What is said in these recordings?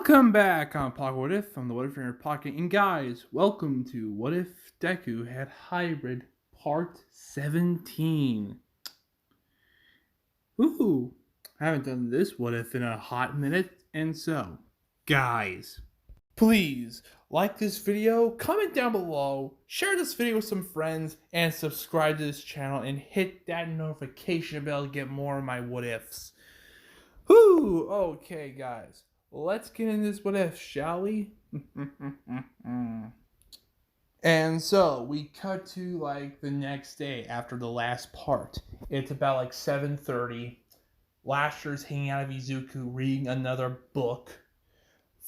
Welcome back on Pocket What If. I'm the What If Trainer Pocket. And guys, welcome to What If Deku had Hybrid Part 17. Ooh, I haven't done this What If in a hot minute. And so, guys, please like this video, comment down below, share this video with some friends, and subscribe to this channel and hit that notification bell to get more of my What Ifs. Whoo! Okay, guys. Let's get into this what if, shall we? And so we cut to like the next day after the last part. It's about like 7:30. Lasher's hanging out of Izuku reading another book.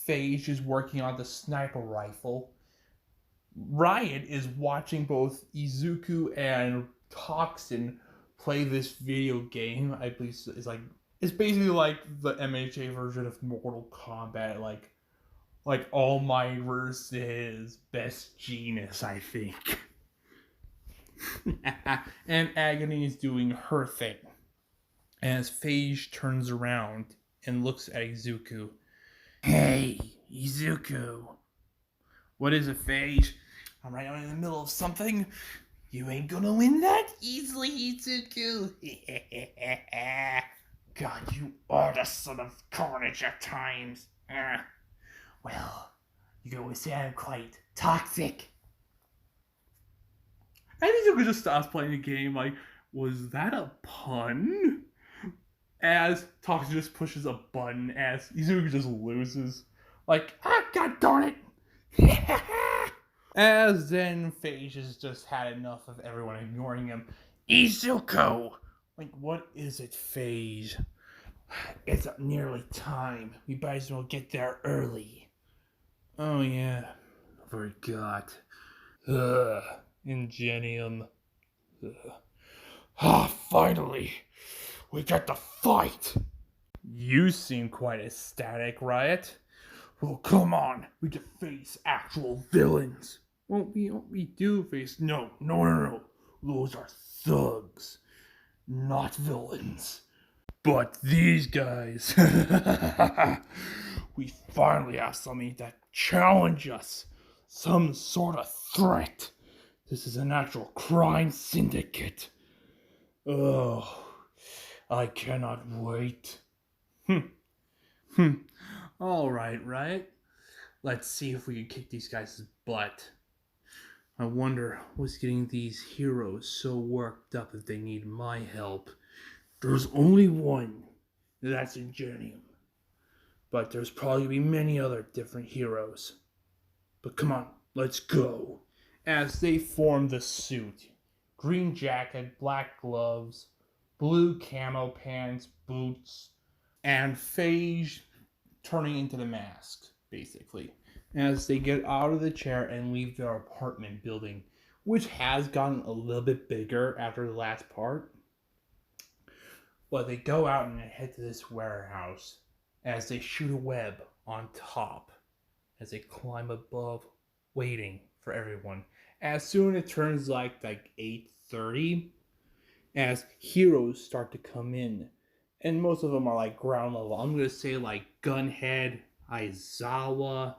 Phage is working on the sniper rifle. Riot is watching both Izuku and Toxin play this video game. I believe it's basically like the MHA version of Mortal Kombat, like All Might versus Best Genius, I think. And Agony is doing her thing. As Phage turns around and looks at Izuku. Hey, Izuku. What is it, Phage? I'm right in the middle of something. You ain't gonna win that easily, Izuku. God, you are the son of carnage at times. Well, you can always say I'm quite toxic. I think you could just stop playing the game. Like, was that a pun? As Toxic just pushes a button, as Izuku just loses. Like, god darn it! As then Phage has just had enough of everyone ignoring him. Izuku! Like, what is it, Phage? It's nearly time. We might as well get there early. Oh, yeah. Forgot. Ingenium. Finally! We get to fight! You seem quite ecstatic, Riot. Well, come on. We can face actual villains. We do face... No. Those are thugs. Not villains. But these guys... we finally have something that challenge us. Some sort of threat. This is an actual crime syndicate. Oh, I cannot wait. Alright, right? Let's see if we can kick these guys' butt. I wonder what's getting these heroes so worked up if they need my help. There's only one. That's Ingenium. But there's probably be many other different heroes. But come on, let's go. As they form the suit. Green jacket, black gloves, blue camo pants, boots, and Phage turning into the mask, basically. As they get out of the chair and leave their apartment building, which has gotten a little bit bigger after the last part. But they go out and head to this warehouse as they shoot a web on top as they climb above, waiting for everyone. As soon as it turns like 8:30, as heroes start to come in, and most of them are like ground level. I'm gonna say like Gunhead, Aizawa,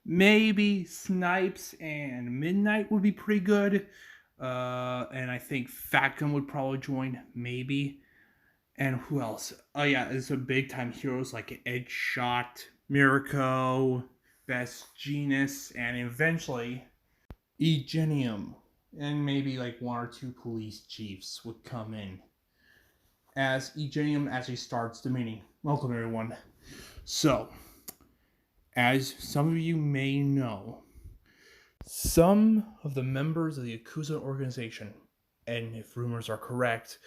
maybe Snipes and Midnight would be pretty good. And I think Fatgun would probably join, maybe. And who else? Oh yeah, there's some big time heroes like Edge Shot, Mirko, Best Genius, and eventually Ingenium. And maybe like one or two police chiefs would come in. As Ingenium actually starts the meeting. Welcome everyone. So, as some of you may know, some of the members of the Yakuza organization, and if rumors are correct,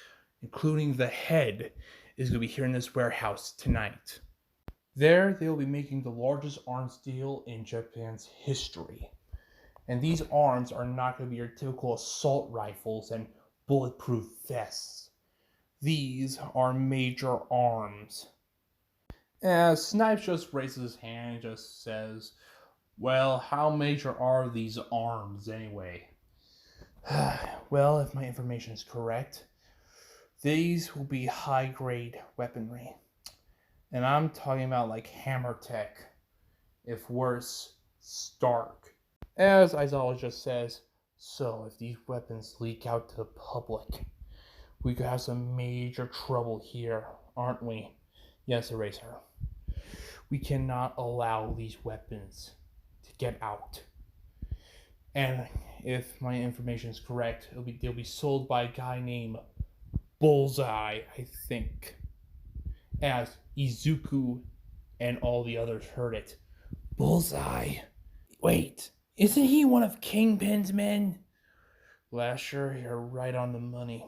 including the head, is going to be here in this warehouse tonight. There, they will be making the largest arms deal in Japan's history. And these arms are not going to be your typical assault rifles and bulletproof vests. These are major arms. As Snipes just raises his hand and just says, well, how major are these arms anyway? Well, if my information is correct, these will be high-grade weaponry. And I'm talking about like hammer tech, if worse, stark. As Aizawa just says, so if these weapons leak out to the public, we could have some major trouble here, aren't we? Yes, Eraser. We cannot allow these weapons to get out. And if my information is correct, they'll be sold by a guy named Bullseye, I think. As Izuku and all the others heard it. Bullseye? Wait, isn't he one of Kingpin's men? Lasher, you're right on the money.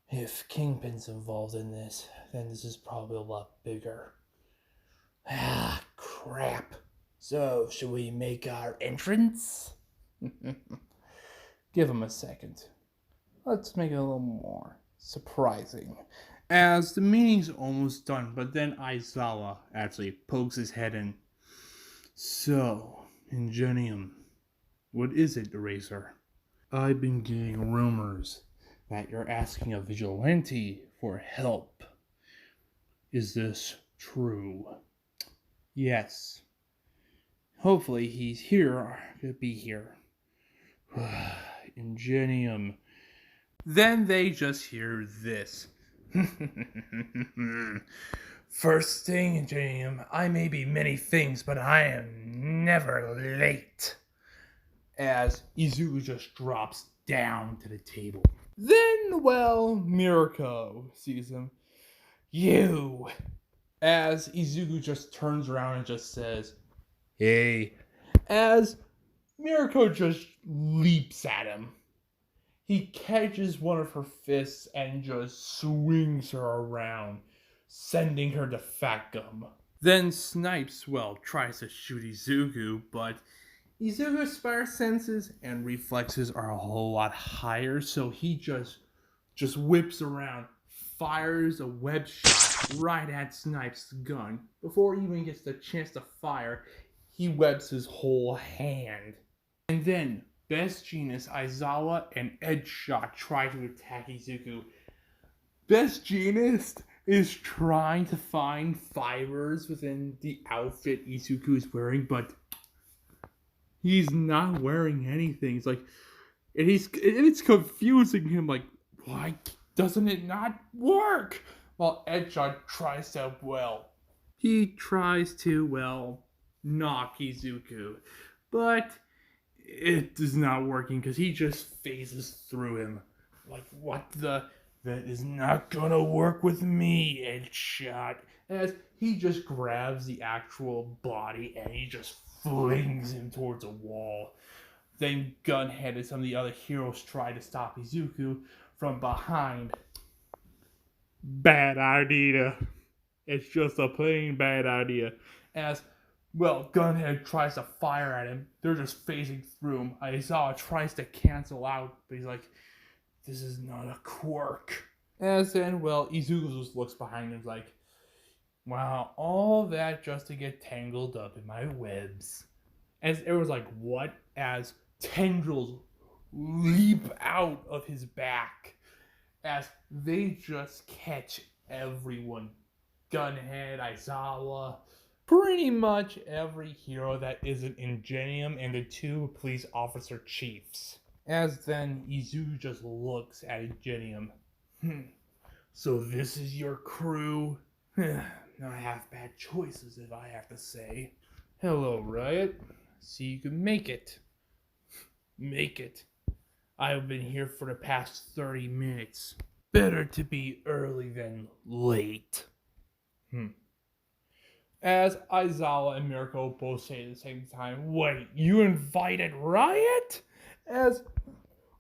If Kingpin's involved in this, then this is probably a lot bigger. Ah, crap. So, should we make our entrance? Give him a second. Let's make it a little more surprising. As the meeting's almost done, but then Aizawa actually pokes his head in. So, Ingenium, what is it, Eraser? I've been getting rumors that you're asking a vigilante for help. Is this true? Yes. Hopefully he's here. Could be here. Ingenium. Then they just hear this. First thing, Ingenium, I may be many things, but I am never late. As Izuku just drops down to the table. Then, Mirko sees him. You! As Izuku just turns around and just says, hey. As Mirko just leaps at him. He catches one of her fists and just swings her around, sending her to fat gum. Then Snipes, tries to shoot Izuku, but Izuku's spider senses and reflexes are a whole lot higher, so he just whips around, fires a web shot right at Snipes' gun. Before he even gets the chance to fire, he webs his whole hand. And then Best Genius, Aizawa, and Edgeshot try to attack Izuku. Best Genius is trying to find fibers within the outfit Izuku is wearing, but he's not wearing anything. It's like, and it's confusing him. Like, why doesn't it not work? While Edgeshot tries to, knock Izuku, but it is not working because he just phases through him. Like, that is not gonna work with me, Edgeshot. As he just grabs the actual body and he just flings him towards a wall. Then Gunhead and some of the other heroes try to stop Izuku from behind. Bad idea. It's just a plain bad idea. As Gunhead tries to fire at him. They're just phasing through him. Aizawa tries to cancel out, but he's like, this is not a quirk. As then, Izuku just looks behind him like, wow, all that just to get tangled up in my webs. As everyone's like, what? As tendrils leap out of his back. As they just catch everyone. Gunhead, Aizawa, pretty much every hero that isn't Ingenium and the two police officer chiefs. As then Izuku just looks at Ingenium. So this is your crew? Not half bad choices, if I have to say. Hello, Riot. See, you can make it. Make it. I've been here for the past 30 minutes. Better to be early than late. As Aizawa and Mirko both say at the same time, wait, you invited Riot? As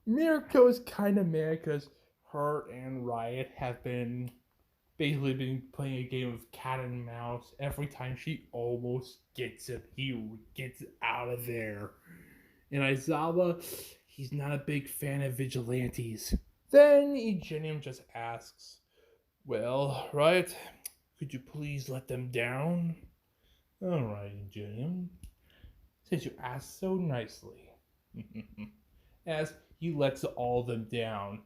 Mirko's kind of mad because her and Riot have basically been playing a game of cat and mouse. Every time she almost gets him, he gets out of there. And Aizawa, he's not a big fan of vigilantes. Then Ingenium just asks, well, Riot, could you please let them down? Alright, Ingenium. Since you asked so nicely. As he lets all of them down,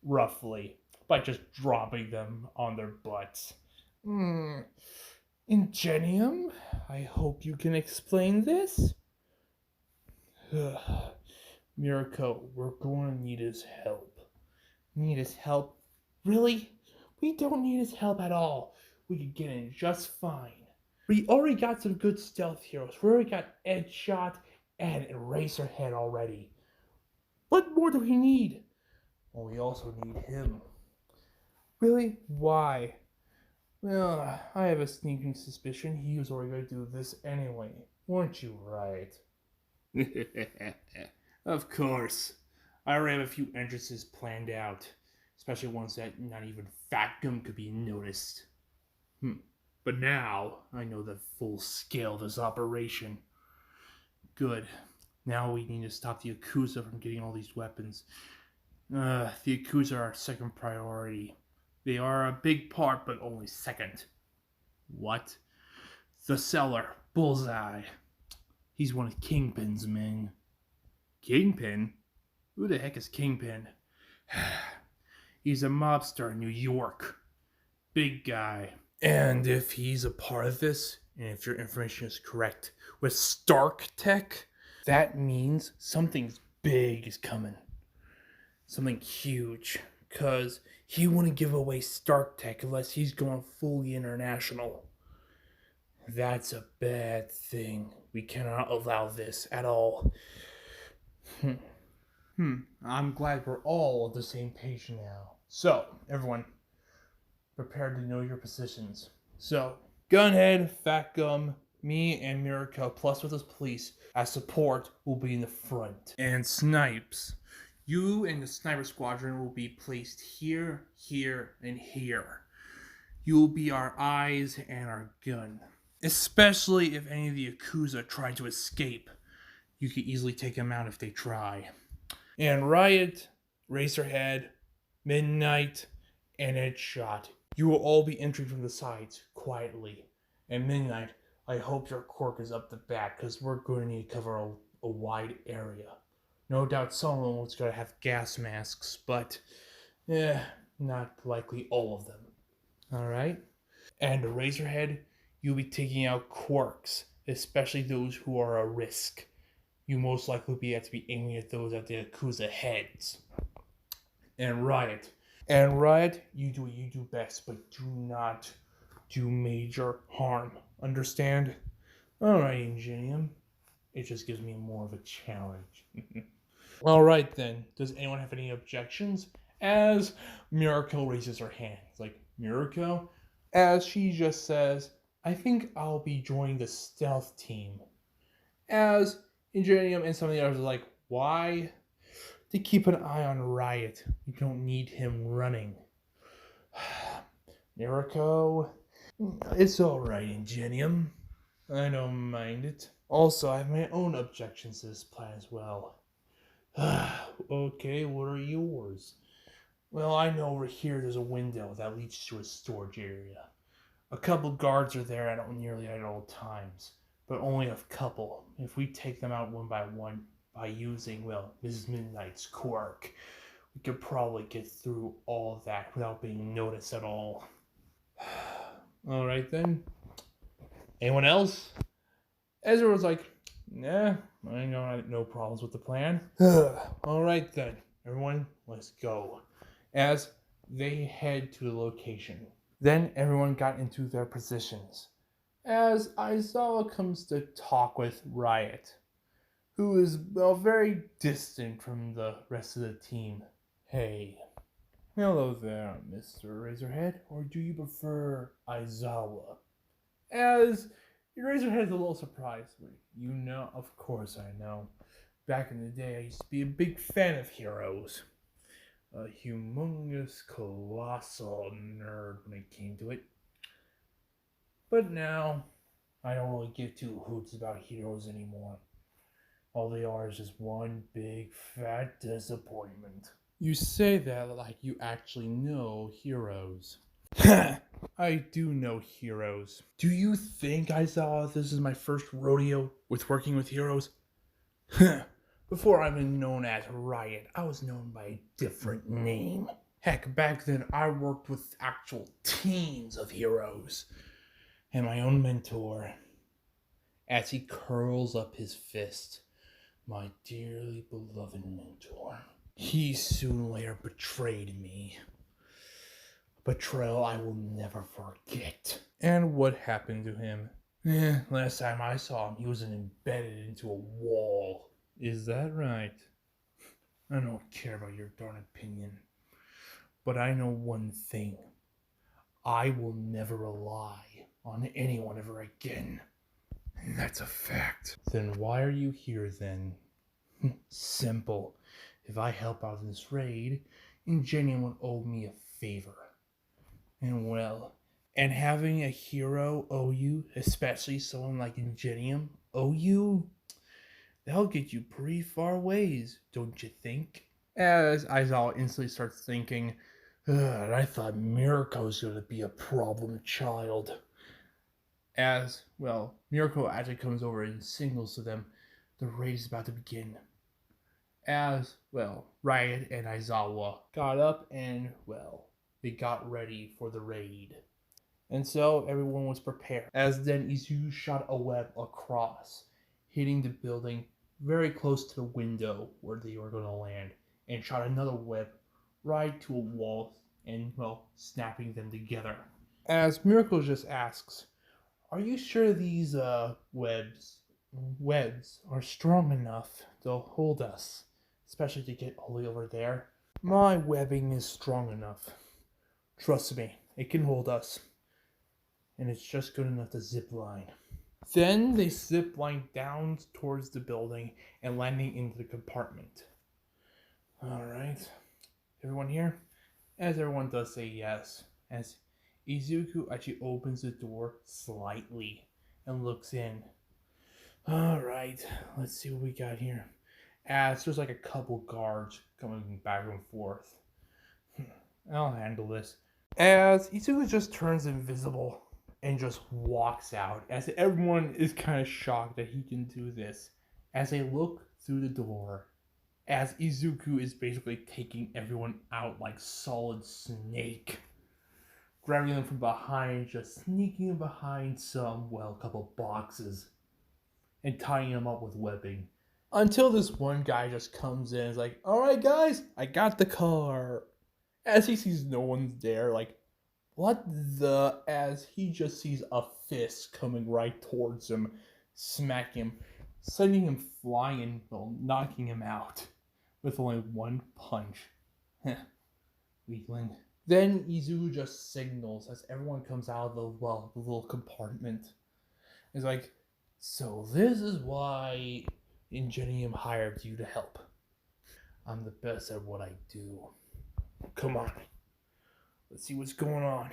roughly, by just dropping them on their butts. Ingenium, I hope you can explain this. Mirko, we're going to need his help. Need his help? Really? We don't need his help at all. We could get in just fine. We already got some good stealth heroes. We already got Edgeshot and Eraserhead already. What more do we need? Well, we also need him. Really? Why? Well, I have a sneaking suspicion he was already going to do this anyway. Weren't you right? Of course. I already have a few entrances planned out, especially ones that not even Fatgum could be noticed. But now I know the full scale of this operation. Good. Now we need to stop the Yakuza from getting all these weapons. The Yakuza are our second priority. They are a big part, but only second. What? The seller, Bullseye. He's one of Kingpin's men. Kingpin? Who the heck is Kingpin? He's a mobster in New York. Big guy. And if he's a part of this, and if your information is correct, with Stark Tech, that means something big is coming. Something huge. Because he wouldn't give away Stark Tech unless he's going fully international. That's a bad thing. We cannot allow this at all. I'm glad we're all on the same page now. So, everyone, prepare to know your positions. So, Gunhead, Fatgum, me, and Mirko, plus with us police, as support, will be in the front. And Snipes, you and the Sniper Squadron will be placed here, here, and here. You will be our eyes and our gun. Especially if any of the Yakuza try to escape. You can easily take them out if they try. And Riot, Racerhead, Midnight, and Edgeshot, you will all be entering from the sides, quietly. And Midnight, I hope your cork is up the back, because we're going to need to cover a wide area. No doubt some of them is going to have gas masks, but not likely all of them. Alright? And Razorhead, you'll be taking out quirks, especially those who are a risk. You most likely have to be aiming at those at the Yakuza heads. And Riot, you do what you do best, but do not do major harm. Understand? Alright, Ingenium. It just gives me more of a challenge. Alright then, does anyone have any objections? As Mirko raises her hand. It's like, Mirko? As she just says, I think I'll be joining the stealth team. As Ingenium and some of the others are like, why? To keep an eye on Riot. We don't need him running. Mirko? It's alright, Ingenium. I don't mind it. Also, I have my own objections to this plan as well. Okay, what are yours? Well, I know over here there's a window that leads to a storage area. A couple guards are there nearly at all times, but only a couple. If we take them out one by one by using, well, Mrs. Midnight's quirk, we could probably get through all of that without being noticed at all. Alright then. Anyone else? Ezra was like, nah, I know no problems with the plan. Alright then, everyone, let's go. As they head to the location. Then everyone got into their positions. As Aizawa comes to talk with Riot, who is, well, very distant from the rest of the team. Hey. Hello there, Mr. Razorhead, or do you prefer Aizawa? As Razorhead's a little surprised. You know, of course I know. Back in the day, I used to be a big fan of heroes. A humongous, colossal nerd when it came to it. But now, I don't really give two hoots about heroes anymore. All they are is just one big, fat disappointment. You say that like you actually know heroes. I do know heroes. Do you think I saw this is my first rodeo with working with heroes? Before I've been known as Riot, I was known by a different name. Heck, back then I worked with actual teams of heroes. and my own mentor, as he curls up his fist, my dearly beloved mentor. He soon later betrayed me. Betrayal I will never forget. And what happened to him? Last time I saw him, he was embedded into a wall. Is that right? I don't care about your darn opinion. But I know one thing. I will never rely on anyone ever again. And that's a fact. Then why are you here then? Simple. If I help out in this raid, Ingenium will owe me a favor. And having a hero owe you, especially someone like Ingenium, owe you, that'll get you pretty far ways, don't you think? As Aizawa instantly starts thinking, I thought Mirko was going to be a problem child. As, Mirko actually comes over and signals to them the raid is about to begin. As, Riot and Aizawa got up and, they got ready for the raid. And so everyone was prepared. As then Izuku shot a web across, hitting the building very close to the window where they were going to land, and shot another web right to a wall and, snapping them together. As Miracle just asks, are you sure these webs are strong enough to hold us, especially to get all the way over there? My webbing is strong enough. Trust me, it can hold us. And it's just good enough to zip line. Then they zip line down towards the building and landing into the compartment. Alright, everyone here? As everyone does say yes, as Izuku actually opens the door slightly and looks in. Alright, let's see what we got here. As there's like a couple guards coming back and forth. I'll handle this. As Izuku just turns invisible and just walks out, as everyone is kind of shocked that he can do this. As they look through the door, as Izuku is basically taking everyone out like Solid Snake, grabbing them from behind, just sneaking behind some, a couple boxes, and tying them up with webbing. Until this one guy just comes in and is like, alright guys, I got the car. As he sees no one's there, like, what the? As he just sees a fist coming right towards him, smacking him, sending him flying, knocking him out with only one punch. Weakling. Then Izuku just signals as everyone comes out of the little compartment. It's like, so this is why Ingenium hired you to help. I'm the best at what I do. Come on. Let's see what's going on.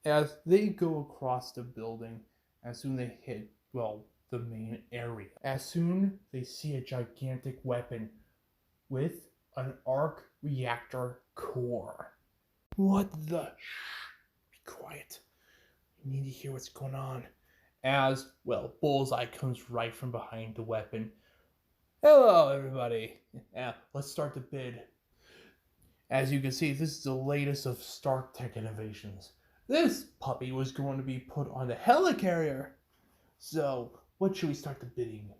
As they go across the building, as soon they hit, the main area. As soon they see a gigantic weapon with an arc reactor core. What the? Shh, be quiet. You need to hear what's going on. As, Bullseye comes right from behind the weapon. Hello, everybody. Let's start the bid. As you can see, this is the latest of Stark Tech innovations. This puppy was going to be put on the helicarrier. So, what should we start the bidding?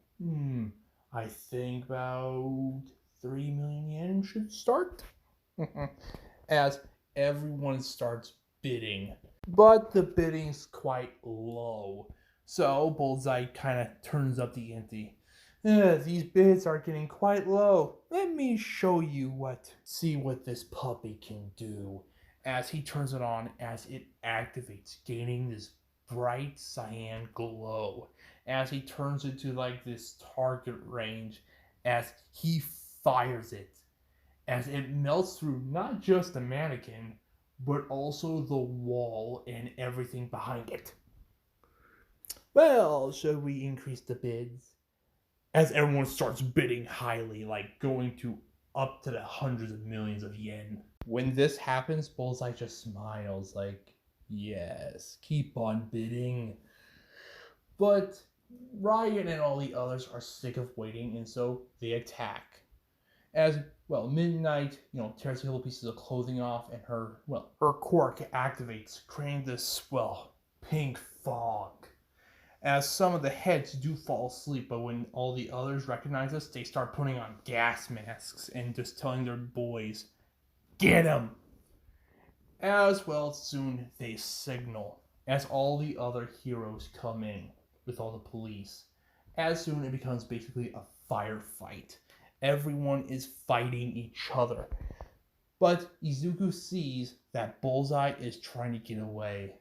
I think about 3 million yen should start. As everyone starts bidding. But the bidding's quite low. So, Bullseye kind of turns up the ante. These bids are getting quite low. Let me show you see what this puppy can do. As he turns it on, as it activates, gaining this bright cyan glow. As he turns it to this target range, as he fires it. As it melts through not just the mannequin, but also the wall and everything behind it. Well, should we increase the bids? As everyone starts bidding highly, going to up to the hundreds of millions of yen. When this happens, Bullseye just smiles yes, keep on bidding. But Riot and all the others are sick of waiting, and so they attack. As, Midnight, tears a couple pieces of clothing off, and her quirk activates, creating this, pink fog. As some of the heads do fall asleep, but when all the others recognize us, they start putting on gas masks and just telling their boys, "Get him!" As well, soon they signal as all the other heroes come in with all the police. As soon it becomes basically a firefight. Everyone is fighting each other. But Izuku sees that Bullseye is trying to get away.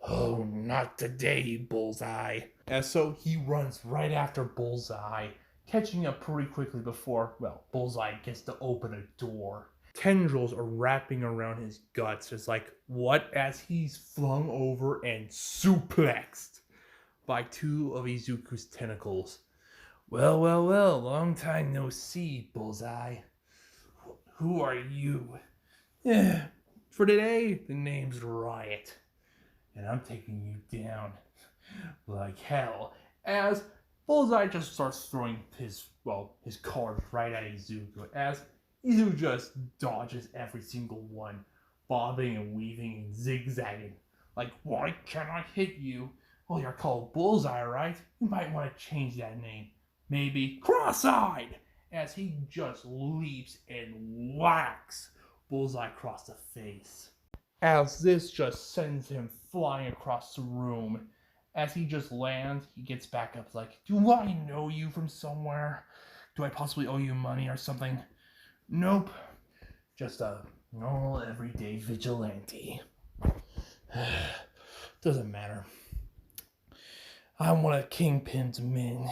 "Oh, not today, Bullseye." And so he runs right after Bullseye, catching up pretty quickly before, well, Bullseye gets to open a door. Tendrils are wrapping around his guts. It's like, what? As he's flung over and suplexed by two of Izuku's tentacles. "Well, well, well, long time no see, Bullseye. Who are you?" "Yeah, for today, the name's Riot, and I'm taking you down like hell." As Bullseye just starts throwing his cards right at Izuku, as Izuku just dodges every single one, bobbing and weaving and zigzagging. Like, "Why can't I hit you?" "Well, you're called Bullseye, right? You might want to change that name. Maybe Cross-Eyed." As he just leaps and whacks Bullseye across the face. As this just sends him flying across the room. As he just lands, he gets back up like, "Do I know you from somewhere? Do I possibly owe you money or something?" "Nope. Just a normal everyday vigilante." "Doesn't matter. I'm one of Kingpin's men.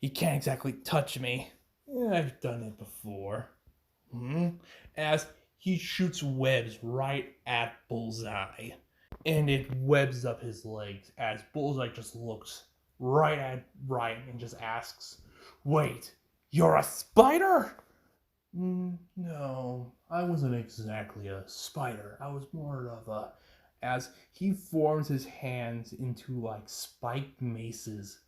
He can't exactly touch me. I've done it before." As he shoots webs right at Bullseye. And it webs up his legs as Bullseye just looks right at Riot and just asks, "Wait, you're a spider?" "No, I wasn't exactly a spider. I was more of a..." As he forms his hands into like spiked maces,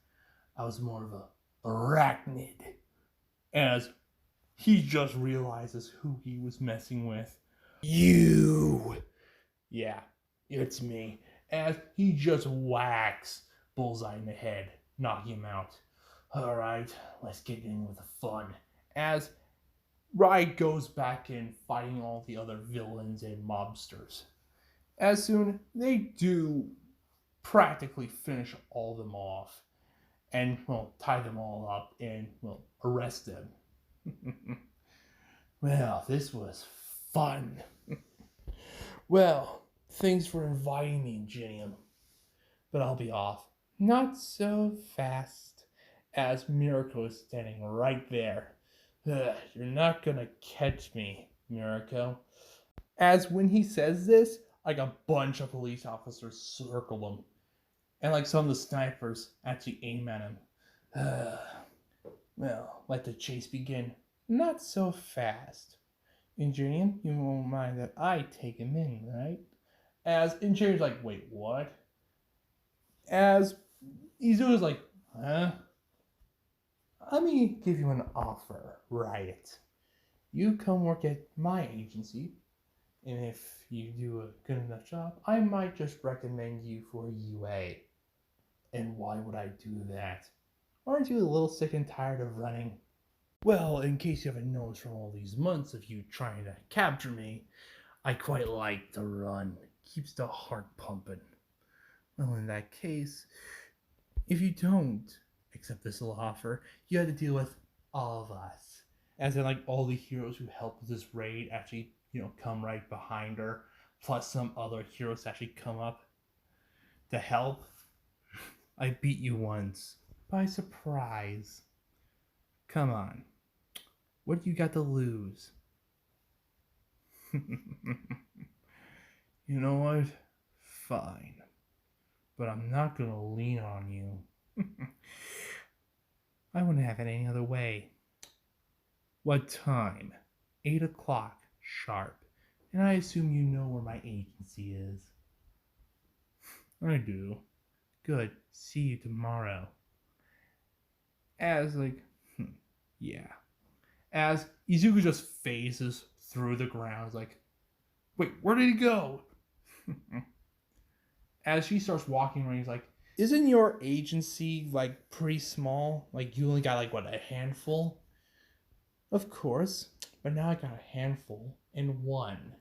"I was more of a arachnid." As he just realizes who he was messing with. "You!" "Yeah, it's me." As he just whacks Bullseye in the head, knocking him out. "Alright, let's get in with the fun." As Riot goes back in fighting all the other villains and mobsters. As soon they do practically finish all of them off and, well, tie them all up and, well, arrest them. Well, this was fun. Well, thanks for inviting me, Ingenium. But I'll be off. Not so fast. As Mirako is standing right there. "You're not gonna catch me, Mirako." As when he says this, like a bunch of police officers circle him. And like some of the snipers actually aim at him. Well, let the chase begin. Not so fast. Ingenium, you won't mind that I take him in, right? As Ingenium's like, "Wait, what?" As Izuku's like, "Huh? Let me give you an offer, Riot. You come work at my agency, and if you do a good enough job, I might just recommend you for a UA." "And why would I do that? Aren't you a little sick and tired of running?" "Well, in case you haven't noticed from all these months of you trying to capture me, I quite like to run. Keeps the heart pumping." "Well, in that case, if you don't accept this little offer, you have to deal with all of us." As in, like, all the heroes who helped with this raid actually, come right behind her, plus some other heroes actually come up to help. "I beat you once, by surprise. Come on. What do you got to lose?" "You know what? Fine. But I'm not gonna lean on you." "I wouldn't have it any other way." "What time?" 8 o'clock sharp. And I assume you know where my agency is." "I do." "Good. See you tomorrow." As like, yeah. As Izuku just phases through the ground, like, "Wait, where did he go?" as she starts walking around, he's like, isn't your agency like pretty small? Like you only got like what, a handful? Of course, but now I got a handful in one.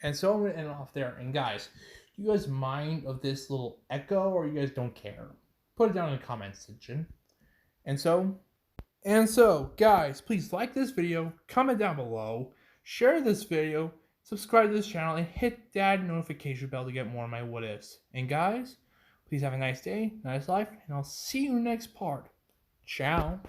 And so I'm gonna end off there. And guys, do you guys mind of this little echo, or you guys don't care? Put it down in the comments section. And so, guys, please like this video, comment down below, share this video, subscribe to this channel, and hit that notification bell to get more of my what ifs. And guys, please have a nice day, nice life, and I'll see you next part. Ciao.